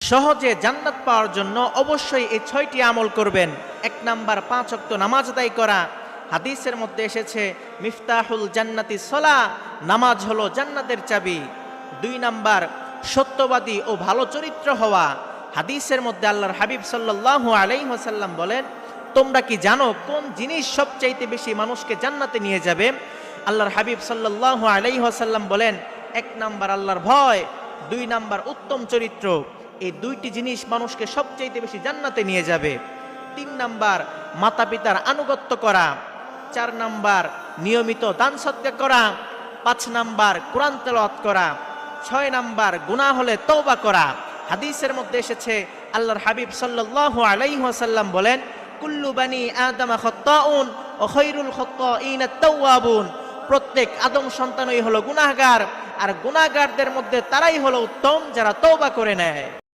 সহজে জান্নাত পাওয়ার জন্য অবশ্যই এই 6টি আমল করবেন। 1 নাম্বার 5 ওয়াক্ত নামাজ আদায় করা। হাদিসের মধ্যে এসেছে মিফতাহুল জান্নাতি সলা, নামাজ হলো জান্নাতের চাবি। 2 নাম্বার সত্যবাদী ও ভালো চরিত্র হওয়া। হাদিসের মধ্যে আল্লাহর হাবিব সাল্লাল্লাহু আলাইহি ওয়াসাল্লাম বলেন, তোমরা কি জানো কোন জিনিস সবচাইতে বেশি মানুষকে জান্নাতে নিয়ে যাবে? আল্লাহর হাবিব সাল্লাল্লাহু আলাইহি ওয়াসাল্লাম বলেন, 1 নাম্বার আল্লাহর ভয়, 2 নাম্বার উত্তম চরিত্র। এই 2টি জিনিস মানুষকে সবচাইতে বেশি জান্নাতে নিয়ে যাবে। 3 নাম্বার মাতা পিতার আনুগত্য করা। 4 নাম্বার নিয়মিত দান সদকা করা। 5 নাম্বার কোরআন তেলাওয়াত করা। 6 নাম্বার গুনাহ হলে তওবা করা। হাদিসের মধ্যে এসেছে আল্লাহর হাবিব সাল্লাল্লাহু আলাইহি ওয়াসাল্লাম বলেন, কুল্লু বানি আদম খাত্তাউন ওয়া খায়রুল খাত্তাইন আত-তাওয়াবুন। প্রত্যেক আদম সন্তানই হলো গুনাহগার, আর গুনাহগারদের মধ্যে তারাই হলো উত্তম যারা তওবা করে নেয়।